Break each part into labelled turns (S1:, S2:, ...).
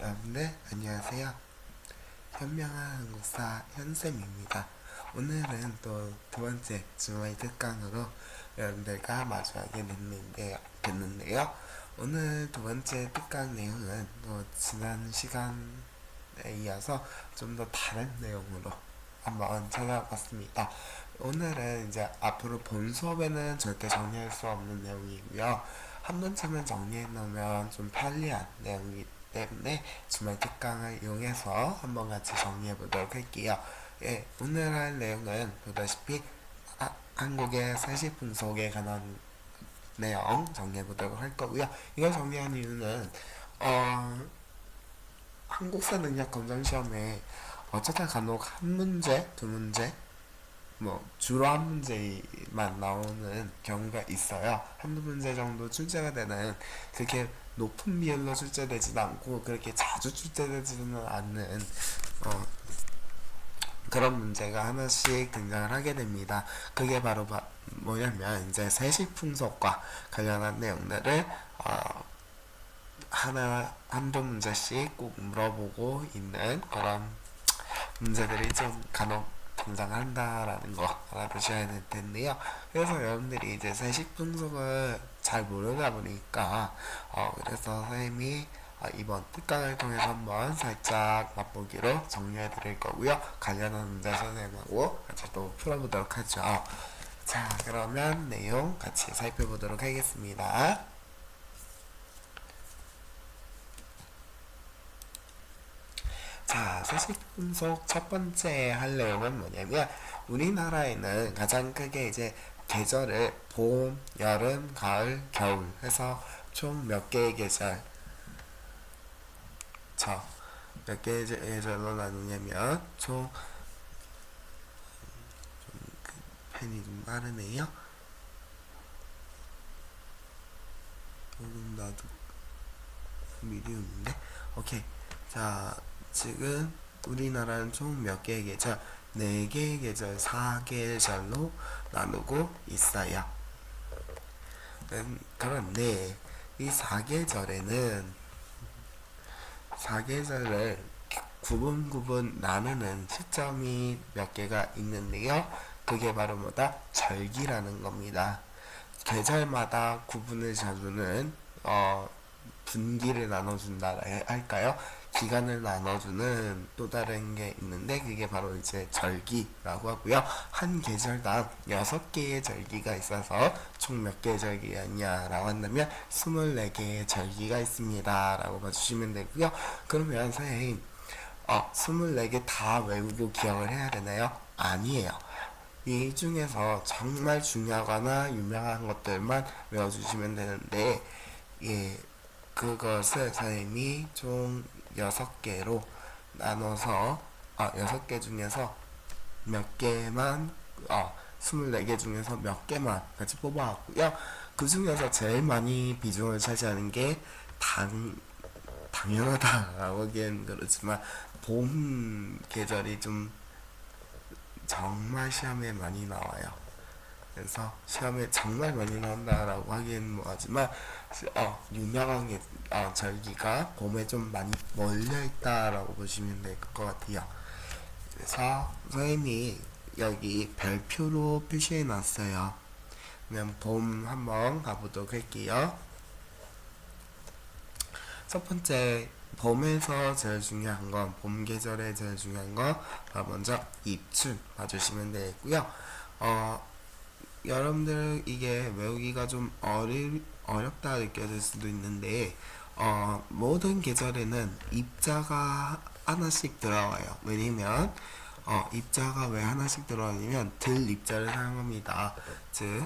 S1: 여러분들 안녕하세요. 현명한 한국사 현쌤입니다. 오늘은 또 두 번째 주말 특강으로 여러분들과 마주하게 됐는데요. 오늘 두 번째 특강 내용은 또 지난 시간에 이어서 좀 더 다른 내용으로 한번 찾아봤습니다. 오늘은 이제 앞으로 본 수업에는 절대 정리할 수 없는 내용이고요. 한 번쯤은 정리해 놓으면 좀 편리한 내용이기 때문에 주말 특강을 이용해서 한번 같이 정리해 보도록 할게요. 예, 오늘 할 내용은 보다시피 한국의 세시풍속에 관한 내용 정리해 보도록 할 거고요. 이걸 정리한 이유는 한국사 능력 검정 시험에 어쩌다 간혹 한 문제, 두 문제, 주로 한 문제만 나오는 경우가 있어요. 한두 문제 정도 출제가 되는, 그렇게 높은 비율로 출제되지도 않고 그렇게 자주 출제되지는 않는 그런 문제가 하나씩 등장을 하게 됩니다. 그게 바로 뭐냐면 이제 세시풍속과 관련한 내용들을 한두 문제씩 꼭 물어보고 있는 그런 문제들이 좀 간혹 등장한다라는 거 알아두셔야 될 텐데요. 그래서 여러분들이 이제 세시풍속을 잘 모르다 보니까 그래서 선생님이 이번 특강을 통해서 한번 살짝 맛보기로 정리해 드릴 거고요. 관련한 문제 선생님하고 같이 또 풀어보도록 하죠. 자, 그러면 내용 같이 살펴보도록 하겠습니다. 자, 세시풍속 첫 번째 할 내용은 뭐냐면, 우리나라에는 가장 크게 이제 계절을 봄, 여름, 가을, 겨울 해서 총 몇 개의 계절, 몇 개의 계절로 나누냐면 총 펜이 좀 빠르네요. 조금 나도 미디움인데, 오케이. 자, 지금 우리나라는 총 몇 개의 계절? 4개의 계절, 4계절로 나누고 있어요. 그런데 이 4계절을 구분 나누는 시점이 몇 개가 있는데요. 그게 바로 뭐다? 절기라는 겁니다. 계절마다 구분을 잡는 분기를 나눠준다 할까요? 기간을 나눠주는 또 다른 게 있는데, 그게 바로 이제 절기라고 하고요. 한 계절당 6개의 절기가 있어서 총 몇 개의 절기가 있냐라고 한다면 24개의 절기가 있습니다 라고 봐주시면 되고요. 그러면 선생님 24개 다 외우고 기억을 해야 되나요? 아니에요. 이 중에서 정말 중요하거나 유명한 것들만 외워주시면 되는데, 그것을 선생님이 총 6개로 나눠서 6개 중에서 몇 개만 24개 중에서 몇 개만 같이 뽑아왔고요. 그 중에서 제일 많이 비중을 차지하는 게 당연하다라고 하기엔 그렇지만 봄 계절이 좀 정말 시험에 많이 나와요. 그래서 시험에 정말 많이 나온다라고 하기엔 뭐하지만 유명한 절기가 봄에 좀 많이 몰려있다라고 보시면 될 것 같아요. 그래서 선생님이 여기 별표로 표시해 놨어요. 그러면 봄 한번 가보도록 할게요. 첫 번째, 봄에서 제일 중요한 건, 봄 계절에 제일 중요한 건 먼저 입춘 봐주시면 되겠고요. 여러분들 이게 외우기가 좀 어렵다 느껴질 수도 있는데, 모든 계절에는 입자가 하나씩 들어와요. 왜냐면 입자가 왜 하나씩 들어가냐면 들 입자를 사용합니다. 즉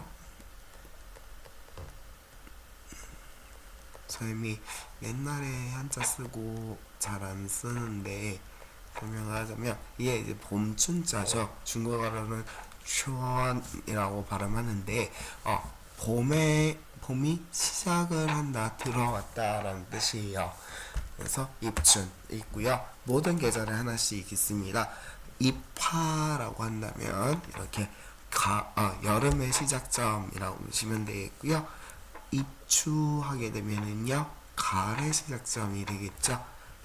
S1: 선생님이 옛날에 한자 쓰고 잘 안 쓰는데 설명을 하자면, 이게 이제 봄춘자죠. 중국어로는 추원이라고 발음하는데 봄이 시작을 한다, 들어왔다라는 뜻이에요. 그래서 입춘 있고요. 모든 계절에 하나씩 있습니다. 입하라고 한다면 이렇게 여름의 시작점이라고 보시면 되겠고요. 입추하게 되면은요, 가을의 시작점이 되겠죠.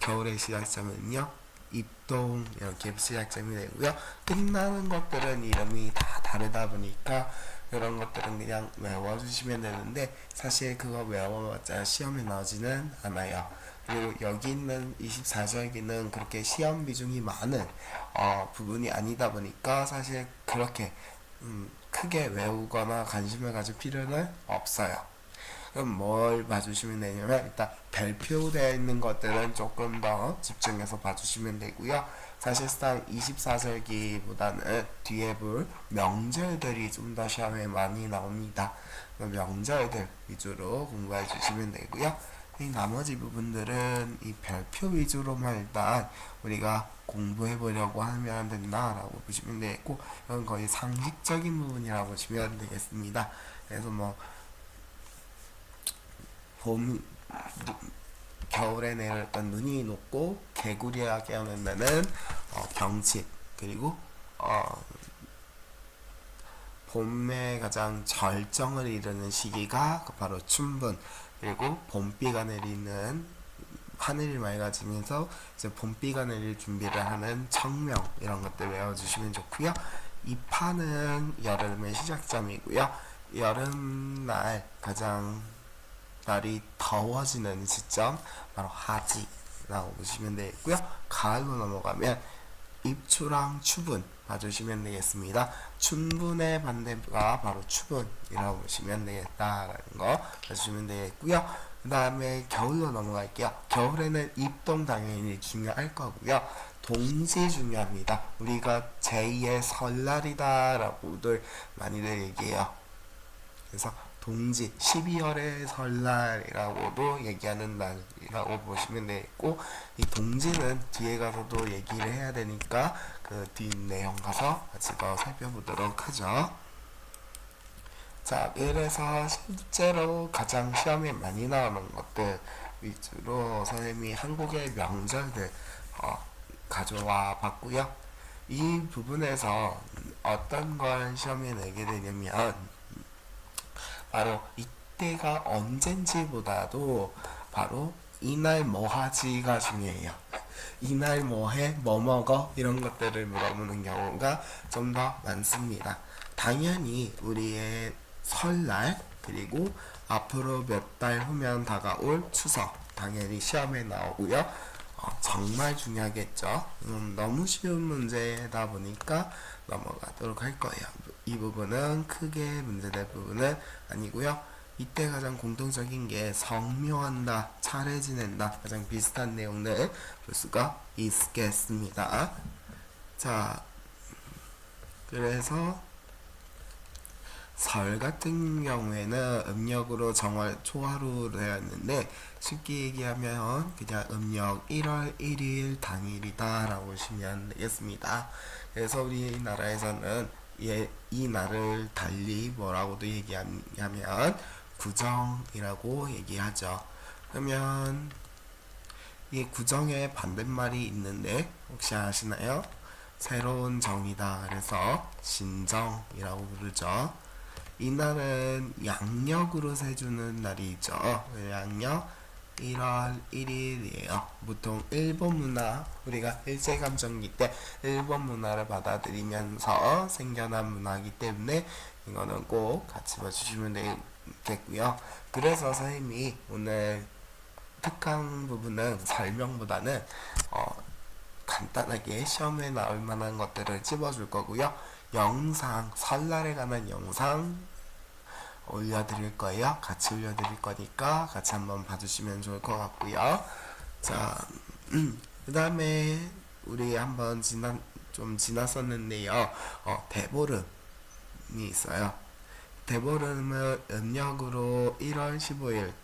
S1: 겨울의 시작점은요 입동 이렇게 시작점이 되고요. 끝나는 것들은 이름이 다 다르다 보니까 그런 것들은 그냥 외워주시면 되는데 사실 그거 외워봤자 시험에 나오지는 않아요. 그리고 여기 있는 24절기는 그렇게 시험 비중이 많은 부분이 아니다 보니까 사실 그렇게 크게 외우거나 관심을 가질 필요는 없어요. 그럼 뭘 봐주시면 되냐면 일단 별표되어 있는 것들은 조금 더 집중해서 봐주시면 되고요. 사실상 24절기보다는 뒤에 볼 명절들이 좀 더 시험에 많이 나옵니다. 명절들 위주로 공부해 주시면 되고요. 이 나머지 부분들은 이 별표 위주로만 일단 우리가 공부해 보려고 하면 된다라고 보시면 되겠고, 이건 거의 상식적인 부분이라고 보시면 되겠습니다. 그래서 뭐 겨울에 내렸던 눈이 녹고 개구리가 깨어난다는 경칩, 그리고 봄의 가장 절정을 이루는 시기가 바로 춘분, 그리고 봄비가 내리는 하늘이 맑아지면서 이제 봄비가 내릴 준비를 하는 청명, 이런 것들 외워주시면 좋고요. 이 파는 여름의 시작점이고요. 여름날 가장 날이 더워지는 시점 바로 하지라고 보시면 되겠고요. 가을로 넘어가면 입추랑 추분 봐주시면 되겠습니다. 춘분의 반대가 바로 추분이라고 보시면 되겠다라는 거 봐주시면 되겠고요. 그 다음에 겨울로 넘어갈게요. 겨울에는 입동 당연히 중요할 거고요. 동지 중요합니다. 우리가 제2의 설날이다 라고들 많이들 얘기해요. 그래서 동지 12월의 설날이라고도 얘기하는 날이라고 보시면 되겠고, 이 동지는 뒤에 가서도 얘기를 해야 되니까 그 뒷 내용 가서 같이 더 살펴보도록 하죠. 자, 그래서 실제로 가장 시험에 많이 나오는 것들 위주로 선생님이 한국의 명절들 가져와 봤고요. 이 부분에서 어떤 걸 시험에 내게 되냐면 바로 이때가 언젠지보다도 바로 이날 뭐 하지가 중요해요. 이날 뭐 해? 뭐 먹어? 이런 것들을 물어보는 경우가 좀 더 많습니다. 당연히 우리의 설날, 그리고 앞으로 몇 달 후면 다가올 추석 당연히 시험에 나오고요. 정말 중요하겠죠. 너무 쉬운 문제다 보니까 넘어가도록 할 거예요. 이 부분은 크게 문제될 부분은 아니고요. 이때 가장 공통적인 게 성묘한다, 차례 지낸다, 가장 비슷한 내용들 볼 수가 있겠습니다. 자, 그래서 설 같은 경우에는 음력으로 정월 초하루로 되었는데 쉽게 얘기하면 그냥 음력 1월 1일 당일이다 라고 보시면 되겠습니다. 그래서 우리나라에서는 이 날을 달리 뭐라고도 얘기하냐면 구정이라고 얘기하죠. 그러면 이 구정에 반대말이 있는데 혹시 아시나요? 새로운 정이다. 그래서 신정이라고 부르죠. 이날은 양력으로 세주는 날이죠. 양력 1월 1일이에요. 보통 일본 문화, 우리가 일제감정기 때 일본 문화를 받아들이면서 생겨난 문화이기 때문에 이거는 꼭 같이 봐주시면 되겠고요. 그래서 선생님이 오늘 특강 부분은 설명보다는 간단하게 시험에 나올 만한 것들을 찝어줄 거고요. 영상, 설날에 관한 영상 올려드릴 거예요. 같이 올려드릴 거니까 같이 한번 봐주시면 좋을 것 같고요. 자, 그 다음에 우리 한번 좀 지났었는데요. 대보름이 있어요. 대보름은 음력으로 1월 15일,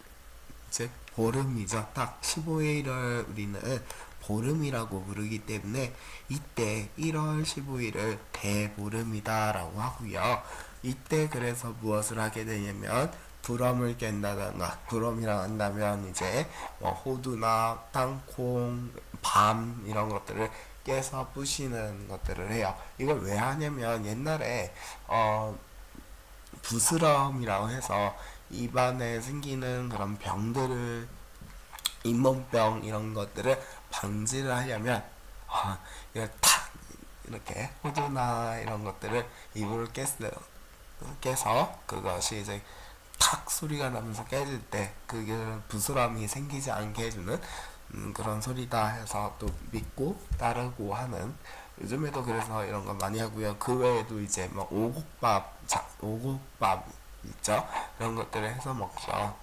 S1: 즉 보름이죠. 딱 15일을 우리는 보름이라고 부르기 때문에 이때 1월 15일을 대보름이다 라고 하고요. 이때 그래서 무엇을 하게 되냐면 부럼을 깬다던가, 부럼이라고 한다면 이제 호두나 땅콩, 밤 이런 것들을 깨서 부시는 것들을 해요. 이걸 왜 하냐면 옛날에 부스럼이라고 해서 입안에 생기는 그런 병들을 잇몸병 이런 것들을 방지를 하려면 이걸 탁 이렇게 호두나 이런 것들을 입으로 깨서 그것이 이제 탁 소리가 나면서 깨질 때 그게 부스럼이 생기지 않게 해주는 그런 소리다 해서 또 믿고 따르고 하는, 요즘에도 그래서 이런 거 많이 하고요. 그 외에도 이제 뭐 오곡밥 있죠. 이런 것들을 해서 먹죠.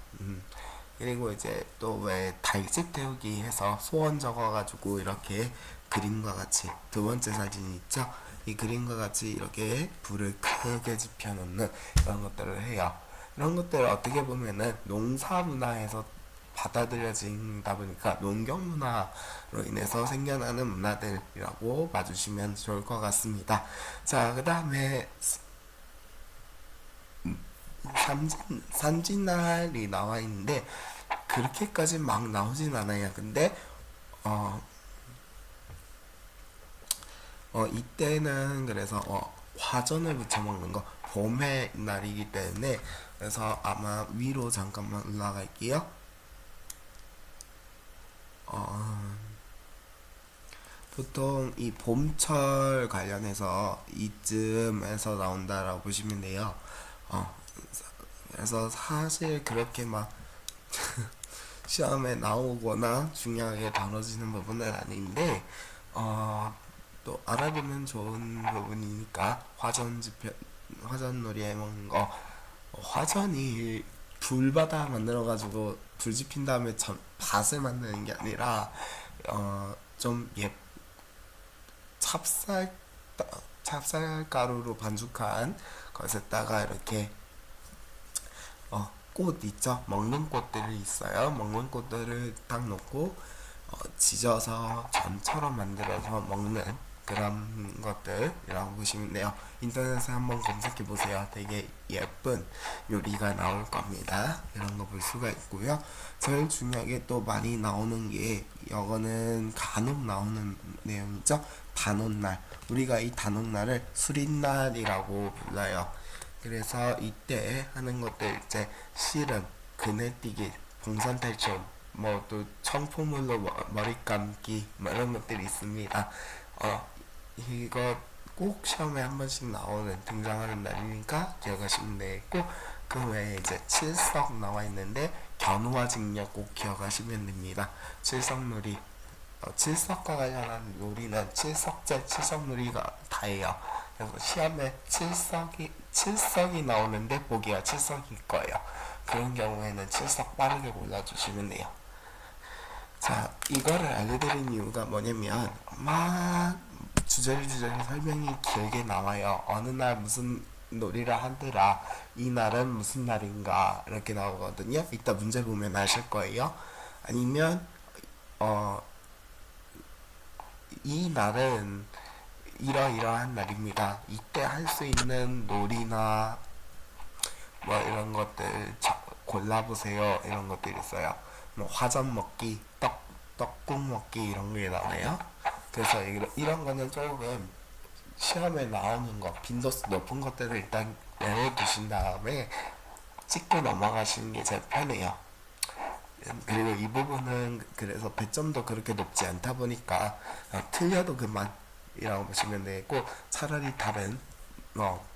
S1: 그리고 이제 또 왜 달집 태우기 해서 소원 적어가지고 이렇게 그림과 같이, 두 번째 사진이 있죠. 이 그림과 같이 이렇게 불을 크게 지펴놓는 이런 것들을 해요. 이런 것들을 어떻게 보면은 농사 문화에서 받아들여진다 보니까 농경 문화로 인해서 생겨나는 문화들이라고 봐주시면 좋을 것 같습니다. 자, 그 다음에 산진날이 나와 있는데 그렇게까지 막 나오진 않아요. 근데 어, 이때는 그래서 화전을 부쳐 먹는 거, 봄의 날이기 때문에, 그래서 아마 위로 잠깐만 올라갈게요. 보통 이 봄철 관련해서 이쯤에서 나온다라고 보시면 돼요. 어, 그래서 사실 그렇게 막 시험에 나오거나 중요하게 다뤄지는 부분은 아닌데, 또 알아두면 좋은 부분이니까, 화전놀이 해먹는 거, 화전이 불바다 만들어가지고 불 지핀 다음에 밭을 만드는 게 아니라 좀 찹쌀 찹쌀가루로 반죽한 것에다가 이렇게 꽃 있죠? 먹는 꽃들이 있어요. 먹는 꽃들을 딱 놓고 지져서 전처럼 만들어서 먹는 그런 것들이라고 보시면 돼요. 인터넷에 한번 검색해 보세요. 되게 예쁜 요리가 나올 겁니다. 이런 거 볼 수가 있고요. 제일 중요하게 또 많이 나오는 게, 이거는 간혹 나오는 내용이죠. 단오날. 우리가 이 단오날을 수린날이라고 불러요. 그래서 이때 하는 것들, 이제 씨름, 그네뛰기, 봉선탈출, 뭐 또 청포물로 머리 감기, 뭐 이런 것들이 있습니다. 이거 꼭 시험에 한 번씩 등장하는 날이니까 기억하시면 되겠고, 그 외에 이제 칠석 나와 있는데 견우와 직녀 꼭 기억하시면 됩니다. 칠석놀이, 칠석과 관련한 놀이는 칠석제, 칠석놀이가 다예요. 그래서 시험에 칠석이 나오는데 보기가 칠석일 거예요. 그런 경우에는 칠석 빠르게 골라주시면 돼요. 자, 이거를 알려드린 이유가 뭐냐면, 막 주저리 설명이 길게 나와요. 어느 날 무슨 놀이를 하더라, 이 날은 무슨 날인가, 이렇게 나오거든요. 이따 문제 보면 아실 거예요. 아니면 이 날은 이러이러한 날입니다, 이때 할 수 있는 놀이나 뭐 이런 것들 골라보세요, 이런 것들이 있어요. 뭐 화전 먹기, 떡국 먹기, 이런 게 나와요. 그래서 이런 거는 조금 시험에 나오는 거, 빈도수 높은 것들을 일단 내려두신 다음에 찍고 넘어가시는 게 제일 편해요. 그리고 이 부분은 그래서 배점도 그렇게 높지 않다 보니까 틀려도 그만이라고 보시면 되고, 차라리 다른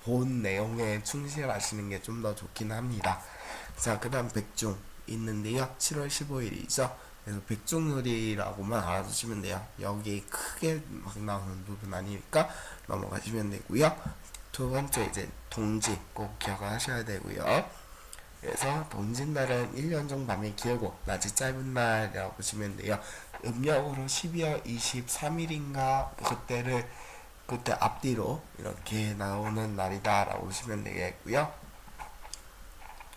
S1: 본 내용에 충실하시는 게 좀 더 좋긴 합니다. 자, 그 다음 백중 있는데요. 7월 15일이죠. 그래서 백중놀이라고만 알아두시면 돼요. 여기 크게 막 나오는 부분 아니니까 넘어가시면 되고요. 두 번째 이제 동지 꼭 기억하셔야 되고요. 그래서 동짓날은 1년 중 밤이 길고 낮이 짧은 날이라고 보시면 돼요. 음력으로 12월 23일인가 그때 앞뒤로 이렇게 나오는 날이다라고 보시면 되겠고요.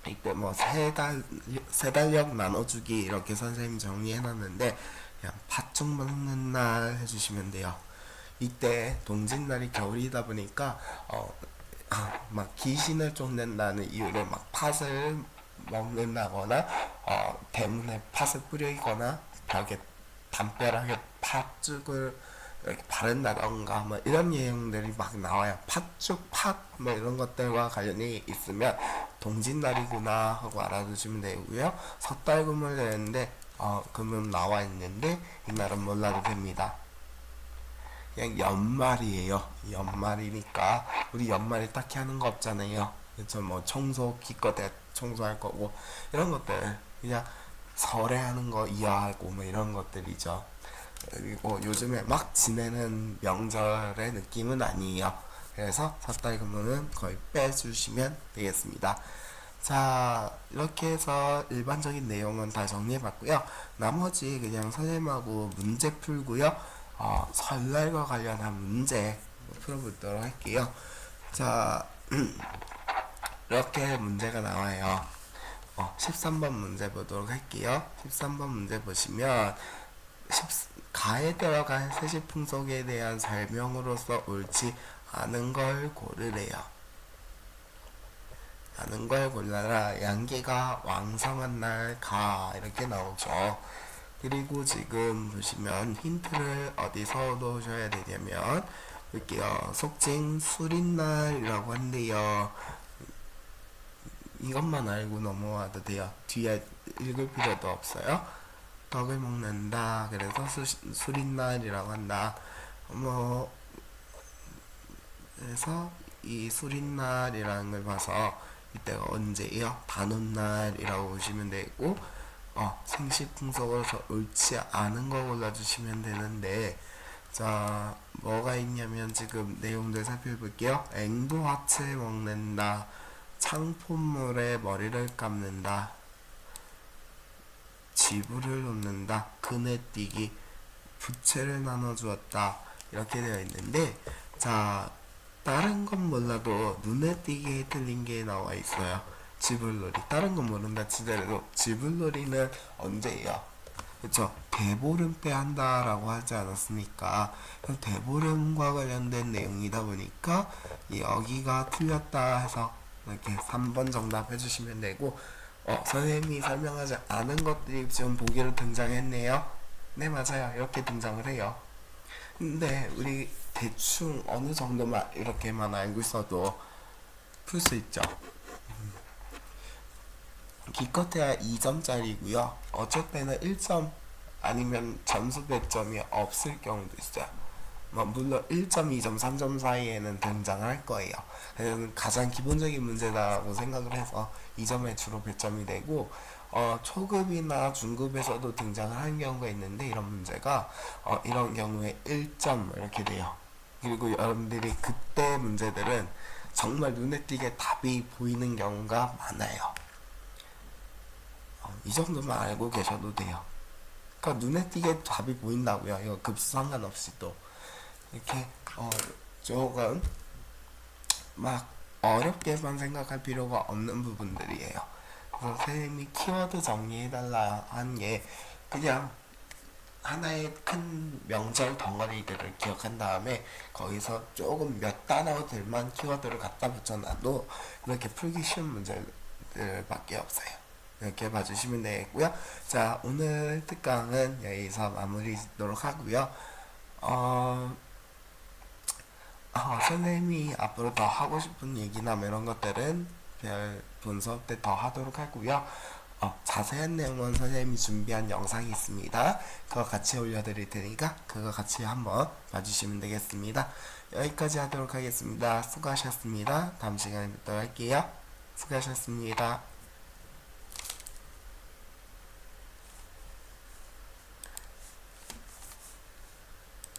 S1: 이때 뭐 세 달력 나눠주기 이렇게 선생님 정리해놨는데, 그냥 팥죽 먹는 날 해주시면 돼요. 이때 동짓날이 겨울이다 보니까 막 귀신을 쫓는다는 이유로 막 팥을 먹는다거나 대문에 팥을 뿌리거나 벽에 담벼락에 팥죽을 이렇게 바른다던가 뭐 이런 내용들이 막 나와요. 팥죽, 뭐 이런 것들과 관련이 있으면 동짓날이구나 하고 알아두시면 되고요. 섣달금을 내는데 그는 나와 있는데 이날은 몰라도 됩니다. 그냥 연말이에요. 연말이니까 우리 연말에 딱히 하는 거 없잖아요. 그쵸? 뭐 청소 기껏 청소할 거고 이런 것들 그냥 설에 하는 거 이어하고 뭐 이런 것들이죠. 그리고 요즘에 막 지내는 명절의 느낌은 아니에요. 그래서 섣달 근무는 거의 빼주시면 되겠습니다. 자, 이렇게 해서 일반적인 내용은 다 정리해봤고요. 나머지 그냥 선생님하고 문제 풀고요. 설날과 관련한 문제 풀어보도록 할게요. 자, 이렇게 문제가 나와요. 13번 문제 보도록 할게요. 13번 문제 보시면 가에 들어간 세시풍속에 대한 설명으로서 옳지 않은 걸 고르래요. 않은 걸 골라라. 양기가 왕성한 날 가 이렇게 나오죠. 그리고 지금 보시면 힌트를 어디서 넣으셔야 되냐면 볼게요. 속칭 수린날이라고 한대요. 이것만 알고 넘어와도 돼요. 뒤에 읽을 필요도 없어요. 덕을 먹는다. 그래서 수린날이라고 한다. 뭐 그래서 이 수린날이라는 걸 봐서 이때가 언제예요? 단오날이라고 보시면 되고 생시풍속으로서 옳지 않은 거 골라주시면 되는데 자 뭐가 있냐면 지금 내용들 살펴볼게요. 앵두화채 먹는다. 창포물에 머리를 감는다. 지불을 놓는다. 그네뛰기 부채를 나눠주었다. 이렇게 되어 있는데 자 다른 건 몰라도 눈에 띄게 틀린 게 나와 있어요. 지불놀이. 다른 건 모른다 치더라도 지불놀이는 언제예요? 그쵸? 대보름 때 한다라고 하지 않았습니까? 그럼 대보름과 관련된 내용이다 보니까 여기가 틀렸다 해서 이렇게 3번 정답 해주시면 되고 선생님이 설명하지 않은 것들이 지금 보기로 등장했네요. 네 맞아요. 이렇게 등장을 해요. 근데 우리 대충 어느 정도만 이렇게만 알고 있어도 풀 수 있죠. 기껏해야 2점짜리고요. 어쩔 때는 1점 아니면 점수 배점이 없을 경우도 있어요. 뭐 물론 1점, 2점, 3점 사이에는 등장할 거예요. 가장 기본적인 문제다라고 생각을 해서 2점에 주로 배점이 되고 초급이나 중급에서도 등장을 하는 경우가 있는데 이런 문제가 이런 경우에 1점 이렇게 돼요. 그리고 여러분들이 그때 문제들은 정말 눈에 띄게 답이 보이는 경우가 많아요. 이 정도만 알고 계셔도 돼요. 그러니까 눈에 띄게 답이 보인다고요. 이거 급수 상관없이 또 이렇게 조금 막 어렵게만 생각할 필요가 없는 부분들이에요. 그래서 선생님이 키워드 정리해달라 한 게 그냥 하나의 큰 명절 덩어리들을 기억한 다음에 거기서 조금 몇 단어들만 키워드를 갖다 붙여놔도 이렇게 풀기 쉬운 문제들밖에 없어요. 이렇게 봐주시면 되겠고요. 자, 오늘 특강은 여기서 마무리하도록 하고요. 선생님이 앞으로 더 하고 싶은 얘기나 뭐 이런 것들은 별 본 수업 때 더 하도록 하고요. 자세한 내용은 선생님이 준비한 영상이 있습니다. 그거 같이 올려드릴 테니까 그거 같이 한번 봐주시면 되겠습니다. 여기까지 하도록 하겠습니다. 수고하셨습니다. 다음 시간에 뵙도록 할게요. 수고하셨습니다.